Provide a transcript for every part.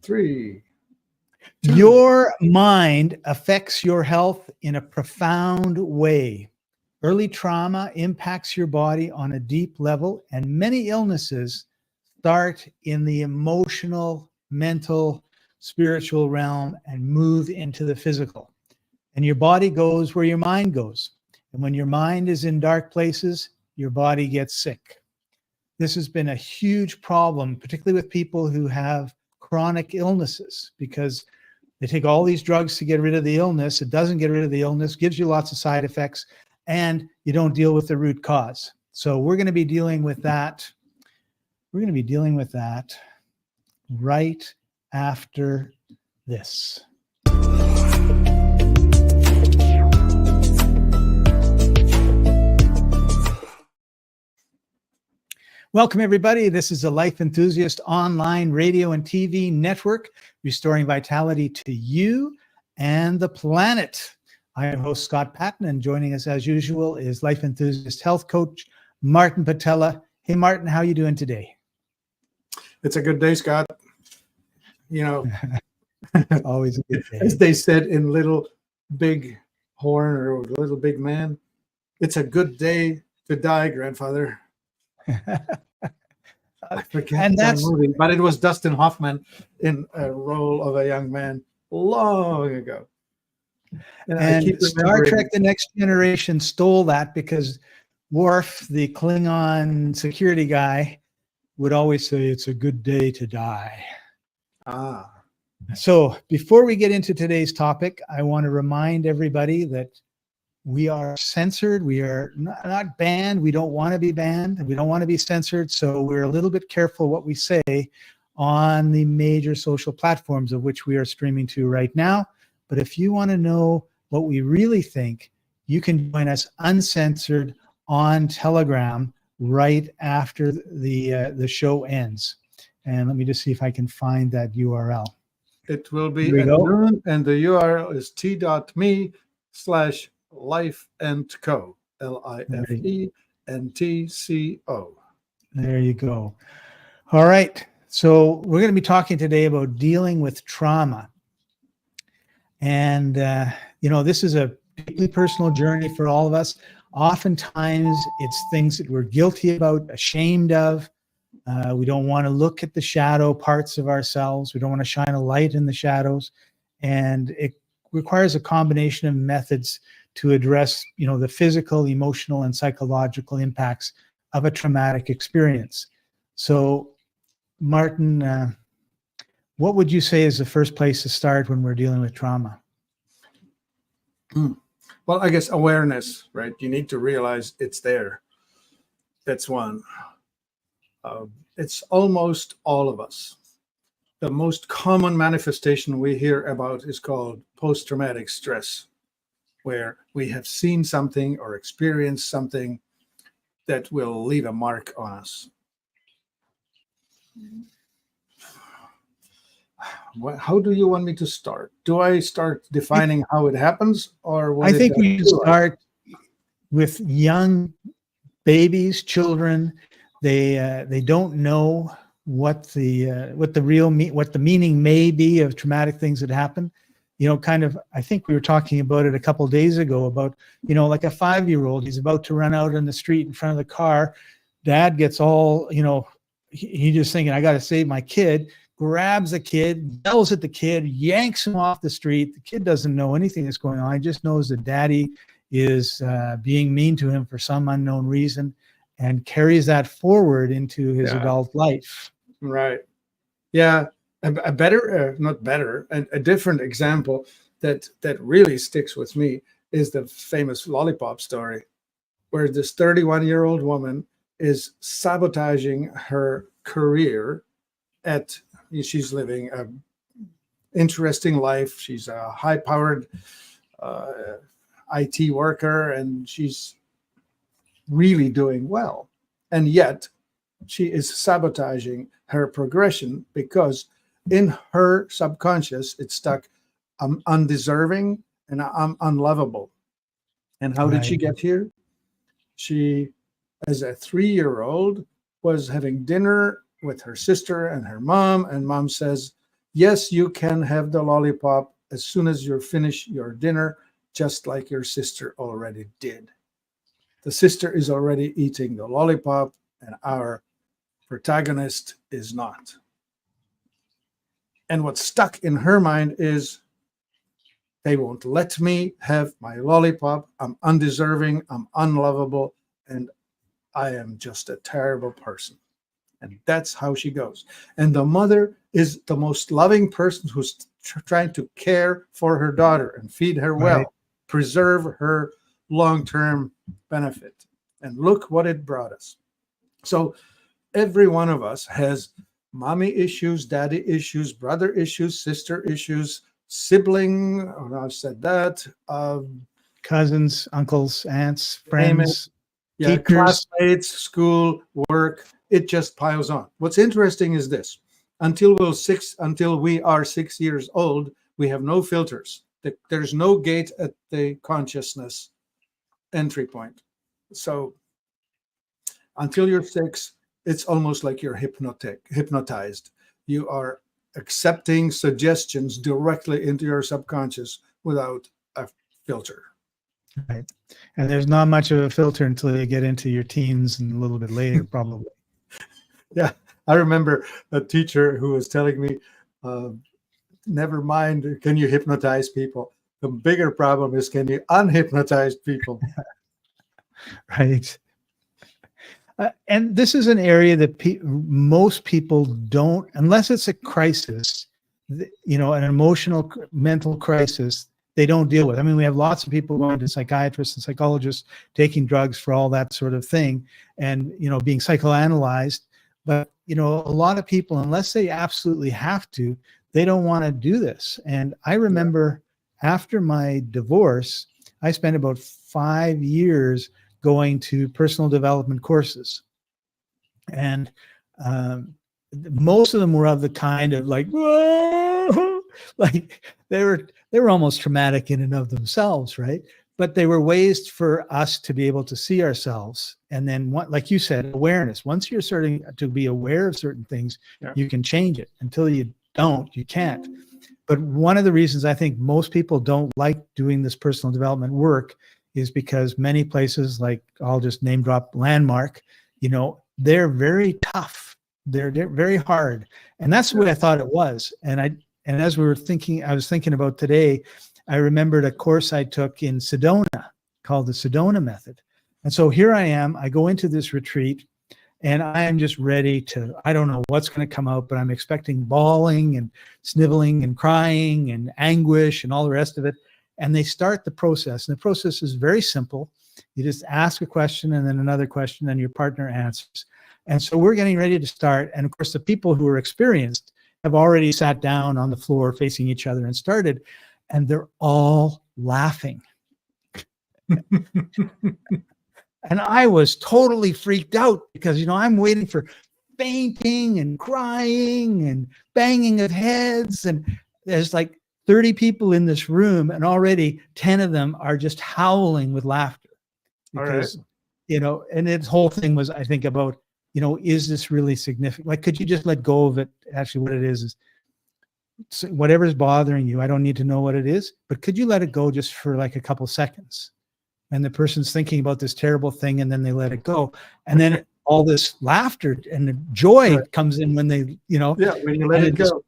3, 2. Your mind affects your health in a profound way. Early trauma impacts your body on a deep level, and many illnesses start in the emotional, mental, spiritual realm and move into the physical. And your body goes where your mind goes. And when your mind is in dark places, your body gets sick. This has been a huge problem, particularly with people who have chronic illnesses, because they take all these drugs to get rid of the illness. It doesn't get rid of the illness, gives you lots of side effects, and you don't deal with the root cause. So we're going to be dealing with that. We're going to be dealing with that right after this. Welcome, everybody. This is the Life Enthusiast online radio and TV network, restoring vitality to you and the planet. I am host Scott Patton, and joining us as usual is Life Enthusiast health coach Martin Patella. Hey, Martin, how are you doing today? It's a good day, Scott. You know, always a good day. As they said in Little Big Horn or Little Big Man, it's a good day to die, grandfather. I forget that movie, but it was Dustin Hoffman in a role of a young man long ago. And Star Trek The Next Generation stole that because Worf, the Klingon security guy, would always say it's a good day to die. So before we get into today's topic, I want to remind everybody that we are censored. We are not banned. We don't want to be banned. We don't want to be censored. So we're a little bit careful what we say on the major social platforms of which we are streaming to right now. But if you want to know what we really think, you can join us uncensored on Telegram right after the show ends. And let me just see if I can find that URL. It will be at noon, and the URL is t.me/lifeandco, LIFENTCO. There you go. All right. So we're going to be talking today about dealing with trauma. And, this is a deeply personal journey for all of us. Oftentimes, it's things that we're guilty about, ashamed of. We don't want to look at the shadow parts of ourselves. We don't want to shine a light in the shadows. And it requires a combination of methods to address, the physical, emotional, and psychological impacts of a traumatic experience. So, Martin, what would you say is the first place to start when we're dealing with trauma? Well, I guess awareness, right? You need to realize it's there. That's one. It's almost all of us. The most common manifestation we hear about is called post-traumatic stress, where we have seen something or experienced something that will leave a mark on us. How do you want me to start? Do I start defining how it happens, or I think we should start with young babies, children. They don't know what the meaning may be of traumatic things that happen. I think we were talking about it a couple of days ago about, like a 5-year-old, he's about to run out on the street in front of the car. Dad gets all, he just thinking, I got to save my kid, grabs the kid, yells at the kid, yanks him off the street. The kid doesn't know anything that's going on. He just knows that daddy is being mean to him for some unknown reason, and carries that forward into his adult life. Right. Yeah. A different example that really sticks with me is the famous lollipop story, where this 31-year-old woman is sabotaging her career she's living an interesting life. She's a high-powered IT worker, and she's really doing well. And yet she is sabotaging her progression because in her subconscious, it's stuck, I'm undeserving and I'm unlovable. And how did she get here? She, as a 3-year-old, was having dinner with her sister and her mom, and mom says, Yes, you can have the lollipop as soon as you finish your dinner, just like your sister already did. The sister is already eating the lollipop, and our protagonist is not. And what's stuck in her mind is, they won't let me have my lollipop. I'm undeserving, I'm unlovable, and I am just a terrible person. And that's how she goes. And the mother is the most loving person who's trying to care for her daughter and feed her well, Right. preserve her long-term benefit. And look what it brought us. So every one of us has mommy issues, daddy issues, brother issues, sister issues, sibling, oh, I've said that, Cousins, uncles, aunts, name it. friends, Yeah, teachers. classmates, school, work, it just piles on. What's interesting is this: until we are 6 years old, we have no filters. There's no gate at the consciousness entry point. So until you're 6, it's almost like you're hypnotized. You are accepting suggestions directly into your subconscious without a filter. Right. And there's not much of a filter until you get into your teens and a little bit later, probably. Yeah, I remember a teacher who was telling me, never mind, can you hypnotize people? The bigger problem is, can you unhypnotize people? Right. And this is an area that most people don't, unless it's a crisis, an emotional, mental crisis, they don't deal with. I mean, we have lots of people going to psychiatrists and psychologists, taking drugs for all that sort of thing, and, being psychoanalyzed. But, a lot of people, unless they absolutely have to, they don't want to do this. And I remember after my divorce, I spent about 5 years going to personal development courses. And most of them were of the kind of like, whoa, like they were almost traumatic in and of themselves, right? But they were ways for us to be able to see ourselves. And then, like you said, awareness. Once you're starting to be aware of certain things, you can change it. Until you don't, you can't. But one of the reasons I think most people don't like doing this personal development work is because many places, like I'll just name drop Landmark, they're very tough. They're very hard. And that's the way I thought it was. And as I was thinking about today, I remembered a course I took in Sedona called the Sedona Method. And so here I am, I go into this retreat and I am just ready to, I don't know what's going to come out, but I'm expecting bawling and sniveling and crying and anguish and all the rest of it. And they start the process. And the process is very simple. You just ask a question and then another question and your partner answers. And so we're getting ready to start. And of course, the people who are experienced have already sat down on the floor facing each other and started, and they're all laughing. And I was totally freaked out because, I'm waiting for fainting and crying and banging of heads. And there's like 30 people in this room, and already 10 of them are just howling with laughter. Because, and its whole thing was, I think, about, is this really significant? Like, could you just let go of it? Actually, what it is whatever's bothering you, I don't need to know what it is, but could you let it go just for like a couple seconds? And the person's thinking about this terrible thing, and then they let it go. And then all this laughter and the joy comes in when they, when you let it go.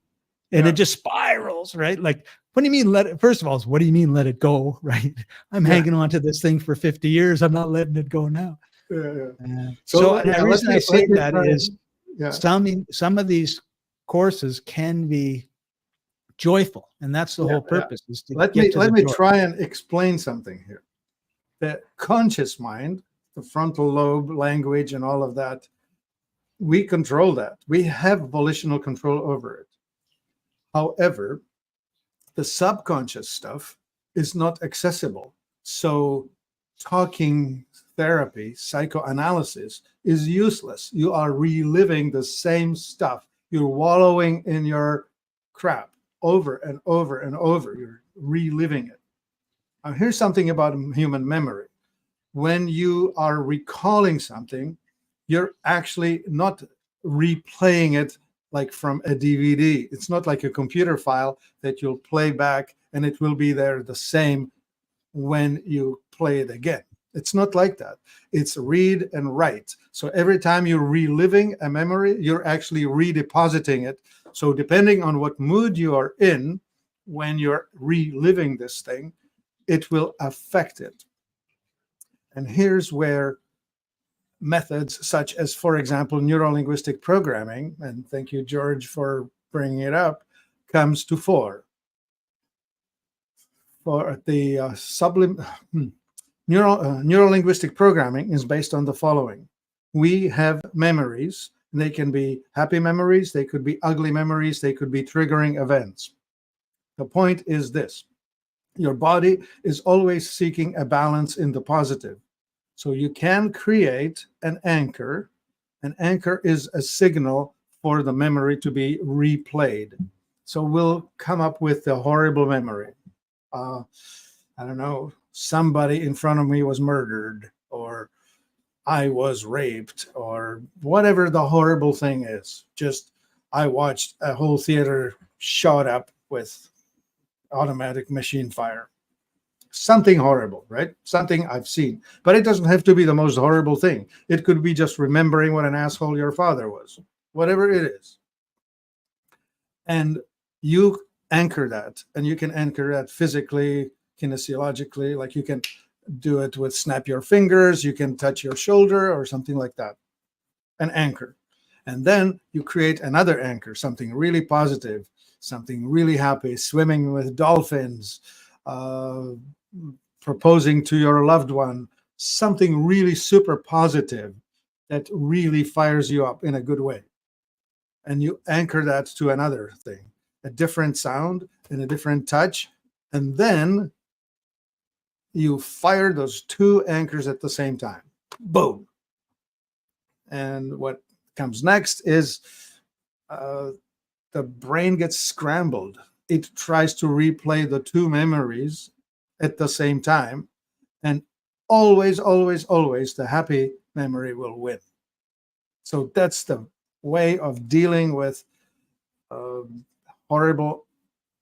And it just spirals, right? Like, what do you mean let it? First of all, what do you mean let it go, right? I'm hanging on to this thing for 50 years. I'm not letting it go now. So the reason I say that is some of these courses can be joyful, and that's the whole purpose. Is to let me try and explain something here. The conscious mind, the frontal lobe, language, and all of that, we control that. We have volitional control over it. However, the subconscious stuff is not accessible. So talking therapy, psychoanalysis is useless. You are reliving the same stuff. You're wallowing in your crap over and over and over. You're reliving it. Now, here's something about human memory. When you are recalling something, you're actually not replaying it like from a DVD. It's not like a computer file that you'll play back and it will be there the same when you play it again. It's not like that. It's read and write. So every time you're reliving a memory, you're actually redepositing it. So depending on what mood you are in when you're reliving this thing, it will affect it. And here's where methods such as, for example, neuro-linguistic programming, and thank you, George, for bringing it up, comes to fore. For the neuro-linguistic programming is based on the following. We have memories. They can be happy memories. They could be ugly memories. They could be triggering events. The point is this. Your body is always seeking a balance in the positive. So you can create an anchor. An anchor is a signal for the memory to be replayed. So we'll come up with a horrible memory. I don't know, somebody in front of me was murdered, or I was raped, or whatever the horrible thing is. Just I watched a whole theater shot up with automatic machine fire. Something horrible, right? Something I've seen. But it doesn't have to be the most horrible thing. It could be just remembering what an asshole your father was, whatever it is. And you anchor that, and you can anchor that physically, kinesiologically, like you can do it with snap your fingers, you can touch your shoulder or something like that. An anchor. And then you create another anchor, something really positive, something really happy, swimming with dolphins, proposing to your loved one, something really super positive that really fires you up in a good way. And you anchor that to another thing, a different sound and a different touch. And then you fire those two anchors at the same time. Boom. And what comes next is the brain gets scrambled. It tries to replay the two memories at the same time. And always, always, always the happy memory will win. So that's the way of dealing with horrible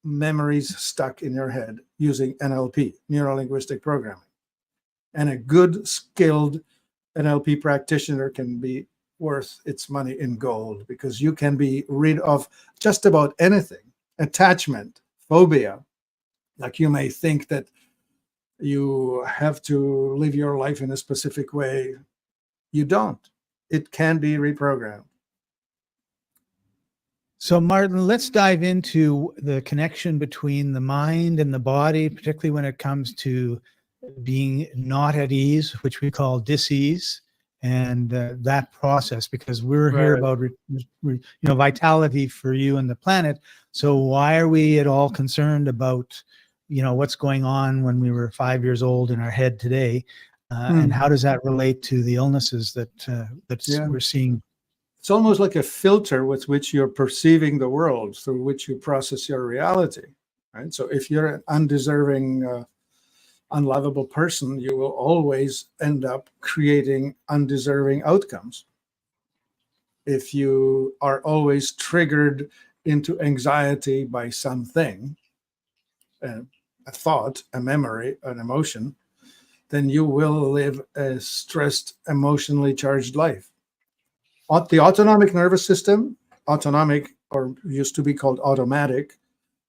memories stuck in your head using NLP, neuro-linguistic programming. And a good, skilled NLP practitioner can be worth its money in gold, because you can be rid of just about anything. Attachment, phobia, like you may think that you have to live your life in a specific way. You don't. It can be reprogrammed. So, Martin, let's dive into the connection between the mind and the body, particularly when it comes to being not at ease, which we call dis-ease, and that process, because we're here about vitality for you and the planet. So why are we at all concerned about what's going on when we were 5 years old in our head today, and how does that relate to the illnesses that we're seeing? It's almost like a filter with which you're perceiving the world, through which you process your reality, right? So if you're an undeserving, unlovable person, you will always end up creating undeserving outcomes. If you are always triggered into anxiety by something, a thought, a memory, an emotion, then you will live a stressed, emotionally charged life. The autonomic nervous system, autonomic, or used to be called automatic,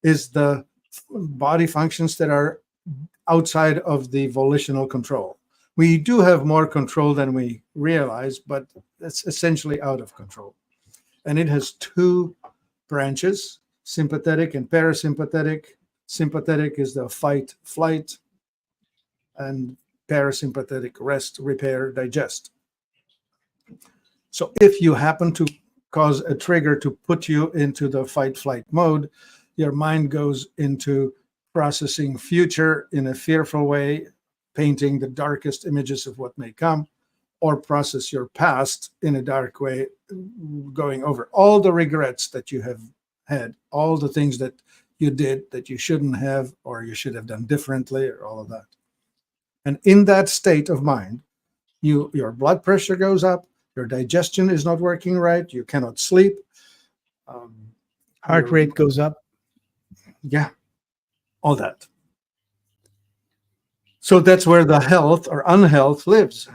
is the body functions that are outside of the volitional control. We do have more control than we realize, but it's essentially out of control. And it has two branches, sympathetic and parasympathetic. Sympathetic is the fight, flight, and parasympathetic, rest, repair, digest. So if you happen to cause a trigger to put you into the fight, flight mode, your mind goes into processing future in a fearful way, painting the darkest images of what may come, or process your past in a dark way, going over all the regrets that you have had, all the things that you did that you shouldn't have, or you should have done differently, or all of that. And in that state of mind, your blood pressure goes up, your digestion is not working right, you cannot sleep, Um, Heart your- rate goes up. yeah, all that. So that's where the health or unhealth lives.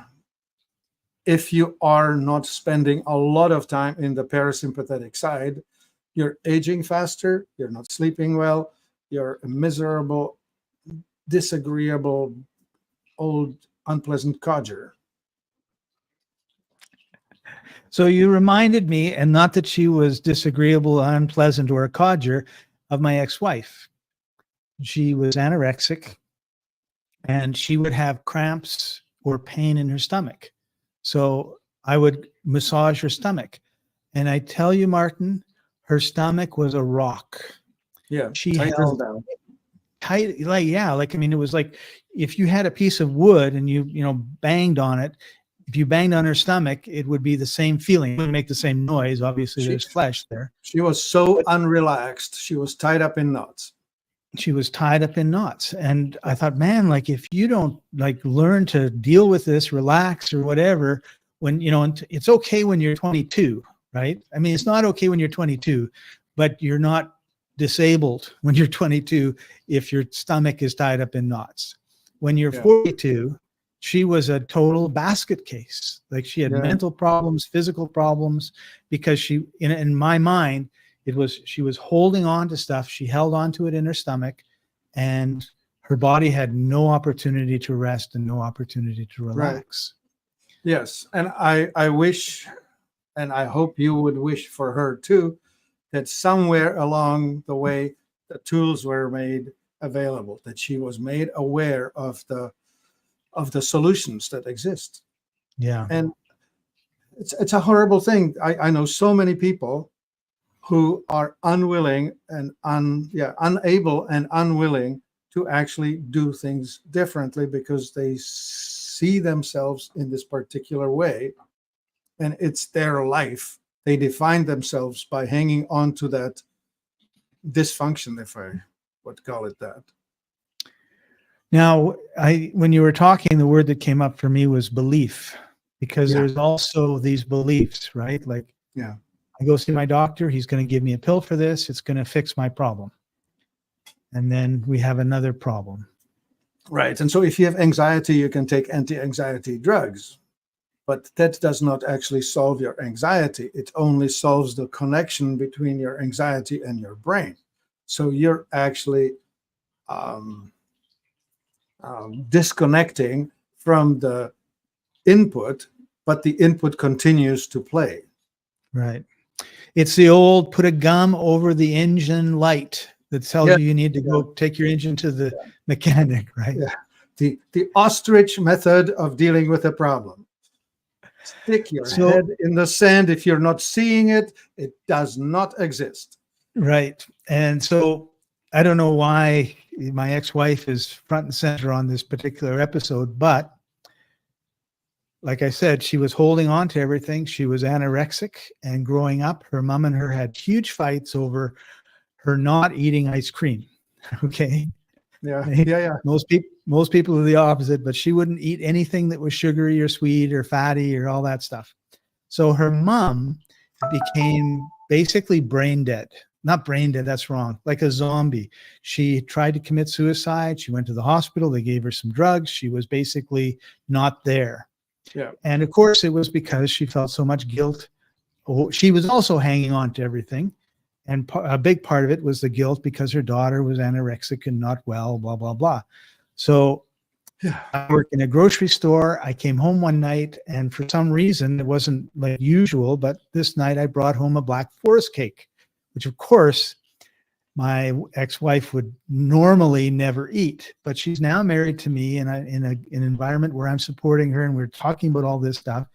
If you are not spending a lot of time in the parasympathetic side, you're aging faster, you're not sleeping well, you're a miserable, disagreeable, old, unpleasant codger. So you reminded me, and not that she was disagreeable, unpleasant, or a codger, of my ex-wife. She was anorexic, and she would have cramps or pain in her stomach. So I would massage her stomach. And I tell you, Martin, her stomach was a rock. Yeah, She tightens held down. tight, like, yeah, like, I mean, it was like if you had a piece of wood and you banged on it, if you banged on her stomach, it would be the same feeling. It wouldn't make the same noise. Obviously, there's flesh there. She was so unrelaxed. She was tied up in knots. She was tied up in knots. And I thought, man, like, if you don't like learn to deal with this, relax or whatever, when, it's okay when you're 22, right? I mean, it's not okay when you're 22, but you're not disabled when you're 22 if your stomach is tied up in knots. When you're 42, she was a total basket case. Like, she had mental problems, physical problems, because she, in my mind, she was holding on to stuff. She held on to it in her stomach, and her body had no opportunity to rest and no opportunity to relax. Right. Yes. And I wish, and I hope you would wish for her too, that somewhere along the way, the tools were made available, that she was made aware of the solutions that exist. Yeah. And it's a horrible thing. I know so many people who are unwilling and unable and unwilling to actually do things differently because they see themselves in this particular way, and it's their life. They define themselves by hanging on to that dysfunction, if I would call it that. Now, when you were talking, the word that came up for me was belief, because there's also these beliefs, right? Like, I go see my doctor, he's going to give me a pill for this, it's going to fix my problem. And then we have another problem. Right. And so if you have anxiety, you can take anti-anxiety drugs, but that does not actually solve your anxiety. It only solves the connection between your anxiety and your brain. So you're actually disconnecting from the input, but the input continues to play. Right. It's the old put a gum over the engine light that tells you need to go take your engine to the mechanic, right? Yeah. The ostrich method of dealing with a problem. Stick your head in the sand. If you're not seeing it, it does not exist. Right. And so I don't know why my ex-wife is front and center on this particular episode, but like I said, she was holding on to everything. She was anorexic, and growing up, her mom and her had huge fights over her not eating ice cream. Okay. Yeah. Most people are the opposite, but she wouldn't eat anything that was sugary or sweet or fatty or all that stuff. So her mom became basically brain dead. Not brain dead, that's wrong. Like a zombie. She tried to commit suicide. She went to the hospital. They gave her some drugs. She was basically not there. Yeah. And of course, it was because she felt so much guilt. She was also hanging on to everything. And a big part of it was the guilt because her daughter was anorexic and not well, blah, blah, blah. So I worked in a grocery store. I came home one night, and for some reason, it wasn't like usual, but this night I brought home a Black Forest cake, which of course my ex-wife would normally never eat, but she's now married to me in an environment where I'm supporting her, and we're talking about all this stuff.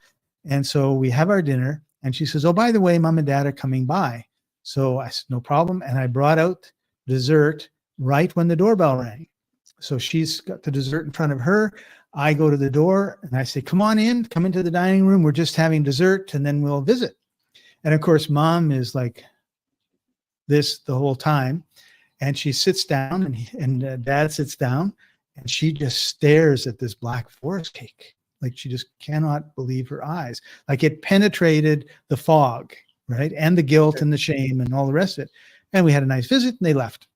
And so we have our dinner, and she says, oh, by the way, mom and dad are coming by. So I said, no problem. And I brought out dessert right when the doorbell rang. So she's got the dessert in front of her. I go to the door and I say, come on in, come into the dining room. We're just having dessert and then we'll visit. And of course, mom is like this the whole time. And she sits down and dad sits down, and she just stares at this Black Forest cake. Like, she just cannot believe her eyes. Like, it penetrated the fog. right? And the guilt and the shame and all the rest of it. And we had a nice visit and they left.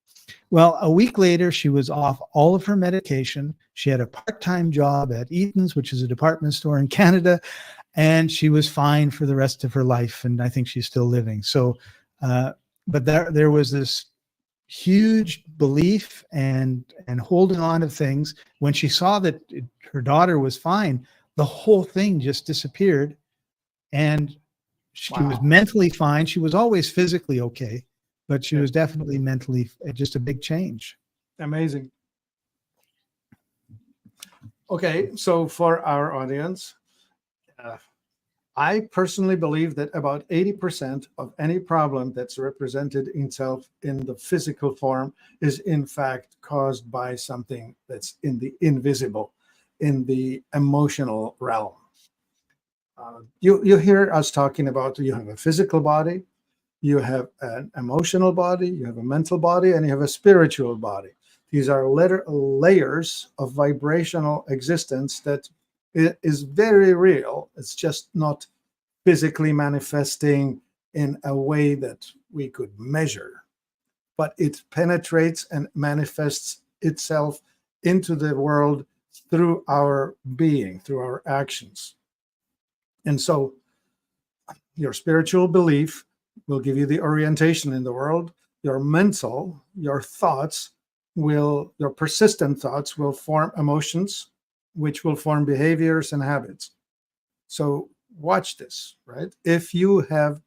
Well, a week later, she was off all of her medication. She had a part-time job at Eaton's, which is a department store in Canada, and she was fine for the rest of her life. And I think she's still living. So, but there was this huge belief and holding on to things. When she saw that her daughter was fine, the whole thing just disappeared, and she was mentally fine. She was always physically okay, but she was definitely mentally just a big change. Amazing. Okay, so for our audience, I personally believe that about 80% of any problem that's represented itself in the physical form is in fact caused by something that's in the invisible, in the emotional realm. You hear us talking about, you have a physical body, you have an emotional body, you have a mental body, and you have a spiritual body. These are layers of vibrational existence that is very real. It's just not physically manifesting in a way that we could measure, but it penetrates and manifests itself into the world through our being, through our actions. And so your spiritual belief will give you the orientation in the world. Your mental, your thoughts your persistent thoughts will form emotions, which will form behaviors and habits. So watch this, right? If you have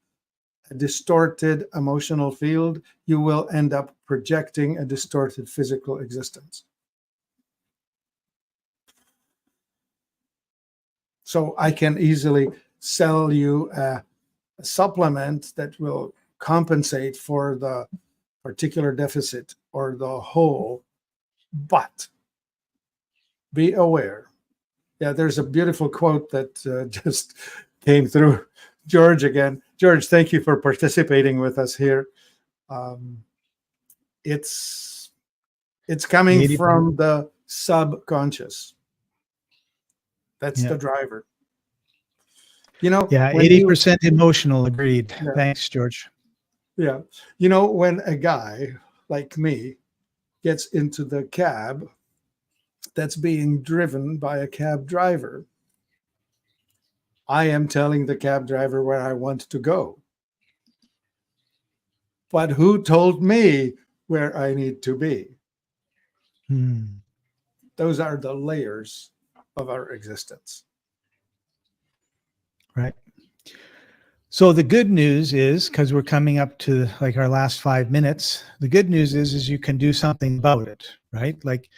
a distorted emotional field, you will end up projecting a distorted physical existence. So I can easily sell you a supplement that will compensate for the particular deficit or the hole, but be aware. Yeah, there's a beautiful quote that just came through. George again. George, thank you for participating with us here. It's coming from the subconscious. That's the driver. You know, yeah, 80% emotional. Agreed. Yeah. Thanks, George. Yeah. You know, when a guy like me gets into the cab that's being driven by a cab driver, I am telling the cab driver where I want to go. But who told me where I need to be? Those are the layers of our existence. Right. So the good news is, because we're coming up to like our last 5 minutes, the good news is you can do something about it, right? Like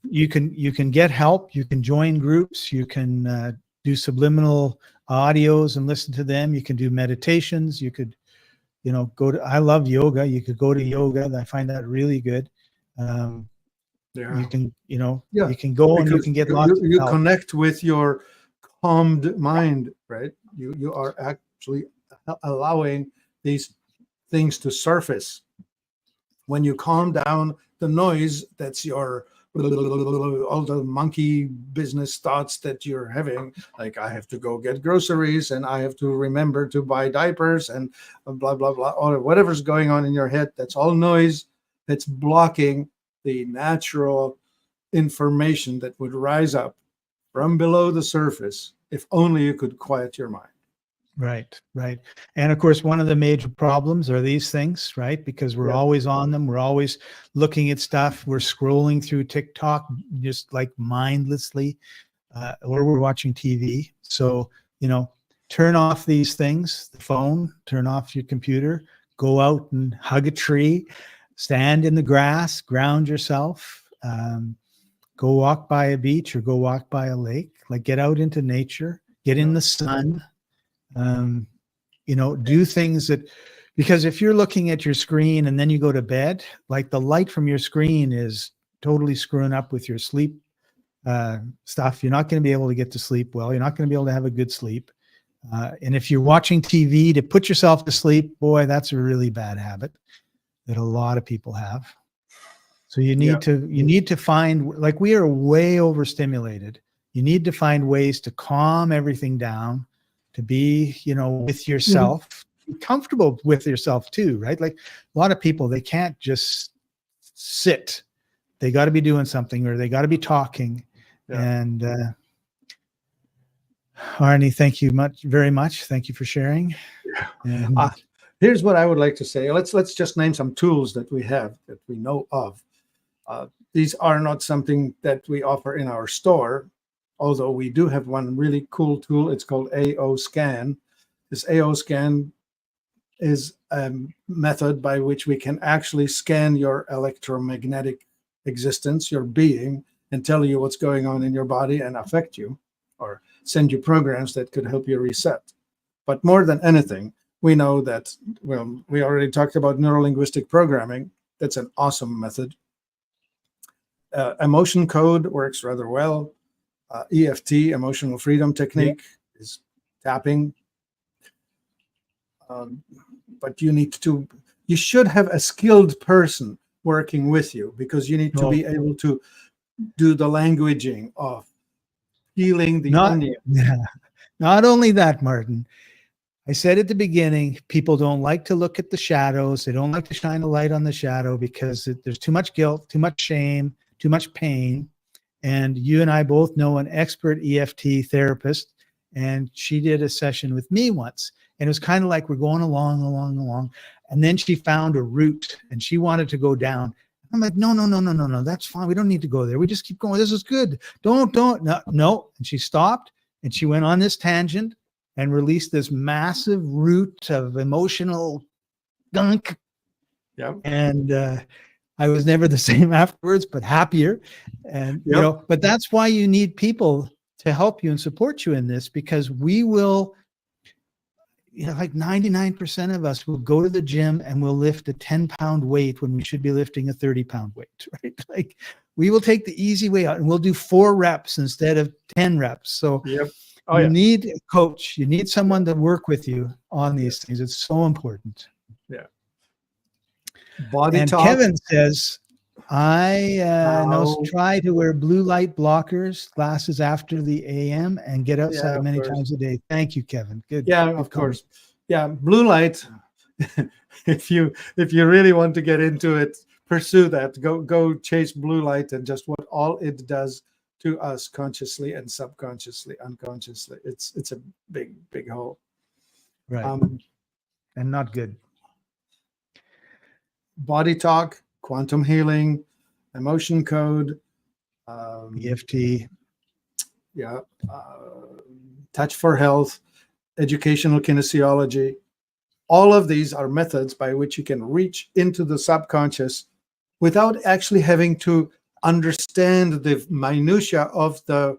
you can get help, you can join groups, you can do subliminal audios and listen to them. You can do meditations. You could, I love yoga. You could go to yoga. I find that really good. You can, you can go and you can get lots of help. You connect with your calmed mind, right? You are actually allowing these things to surface. When you calm down the noise, that's your all the monkey business thoughts that you're having, like I have to go get groceries and I have to remember to buy diapers and blah blah blah, or whatever's going on in your head. That's all noise that's blocking the natural information that would rise up from below the surface if only you could quiet your mind. Right. And of course, one of the major problems are these things, right? Because we're always on them. We're always looking at stuff. We're scrolling through TikTok just like mindlessly, or we're watching TV. So, turn off these things, the phone, turn off your computer, go out and hug a tree, stand in the grass, ground yourself, go walk by a beach or go walk by a lake, like get out into nature, get in the sun. Do things because if you're looking at your screen and then you go to bed, like the light from your screen is totally screwing up with your sleep stuff. You're not going to be able to get to sleep well. You're not going to be able to have a good sleep. And if you're watching TV to put yourself to sleep, boy, that's a really bad habit that a lot of people have. So you need to find, like, we are way overstimulated. You need to find ways to calm everything down, to be, with yourself, be comfortable with yourself too, right? Like a lot of people, they can't just sit. They got to be doing something, or they got to be talking. Yeah. And Arnie, thank you very much. Thank you for sharing. And here's what I would like to say. Let's just name some tools that we have that we know of. These are not something that we offer in our store, although we do have one really cool tool. It's called AO Scan. This AO Scan is a method by which we can actually scan your electromagnetic existence, your being, and tell you what's going on in your body and affect you, or send you programs that could help you reset. But more than anything, we know that, well, we already talked about neuro-linguistic programming. That's an awesome method. Emotion code works rather well. EFT, emotional freedom technique, is tapping. But you should have a skilled person working with you, because you need to be able to do the languaging of healing the onion. Not only that, Martin, I said at the beginning, people don't like to look at the shadows. They don't like to shine a light on the shadow because there's too much guilt, too much shame, too much pain. And you and I both know an expert EFT therapist, and she did a session with me once. And it was kind of like we're going along. And then she found a route and she wanted to go down. I'm like, no, that's fine. We don't need to go there. We just keep going. This is good. Don't, no. And she stopped and she went on this tangent and released this massive root of emotional gunk. Yeah. And I was never the same afterwards, but happier. And, you know, but that's why you need people to help you and support you in this, because we will, like 99% of us will go to the gym and we'll lift a 10-pound weight when we should be lifting a 30-pound weight, right? Like we will take the easy way out and we'll do 4 reps instead of 10 reps. So you need a coach. You need someone to work with you on these things. It's so important. Yeah. Body and talk. Kevin says, I try to wear blue light blockers, glasses after the AM, and get outside many times a day. Thank you, Kevin. Good. Yeah, of course. Yeah, blue light. if you really want to get into it, pursue that. Go chase blue light and just what all it does to us consciously and subconsciously, unconsciously. It's a big hole. Right. And not good. Body talk, quantum healing, emotion code, EFT, touch for health, educational kinesiology. All of these are methods by which you can reach into the subconscious without actually having to understand the minutia of the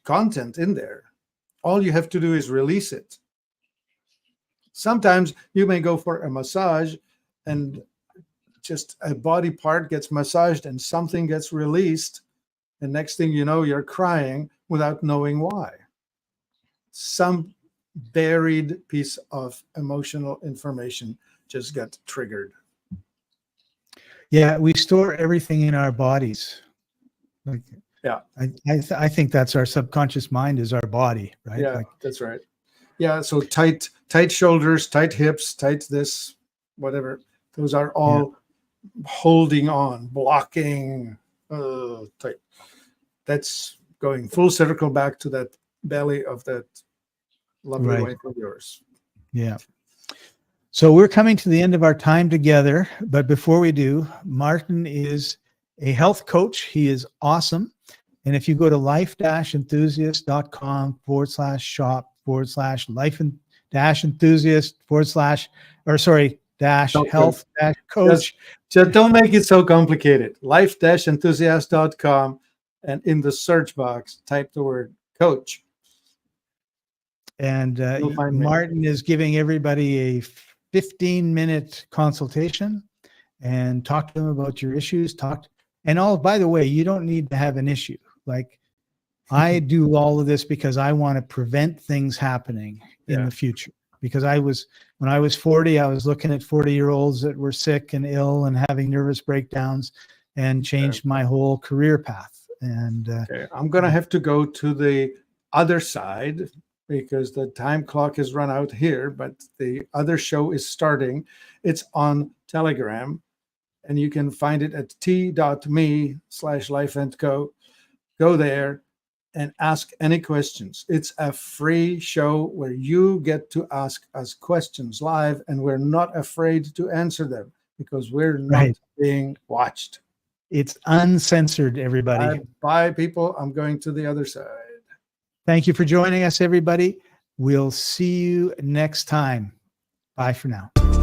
content in there. All you have to do is release it. Sometimes you may go for a massage and just a body part gets massaged and something gets released. And next thing you know, you're crying without knowing why. Some buried piece of emotional information just got triggered. Yeah, we store everything in our bodies. Like, yeah, I think that's our subconscious mind is our body, right? Yeah, that's right. Yeah, so tight shoulders, tight hips, tight this, whatever. Those are all holding on, blocking, tight. That's going full circle back to that belly of that lovely wife of yours. Yeah. So we're coming to the end of our time together, but before we do, Martin is a health coach. He is awesome. And if you go to life-enthusiast.com/shop/life-enthusiast/health-coach. Just don't make it so complicated. life-enthusiast.com, and in the search box, type the word coach. And Martin is giving everybody a 15-minute consultation and talk to them about your issues. By the way, you don't need to have an issue. Like I do all of this because I want to prevent things happening in the future. Because when I was 40, I was looking at 40-year-olds that were sick and ill and having nervous breakdowns, and changed my whole career path. And I'm going to have to go to the other side, because the time clock has run out here, but the other show is starting. It's on Telegram, and you can find it at t.me/lifeandco. Go there and ask any questions. It's a free show where you get to ask us questions live, and we're not afraid to answer them because we're not being watched. It's uncensored, everybody. Bye, people. I'm going to the other side. Thank you for joining us, everybody. We'll see you next time. Bye for now.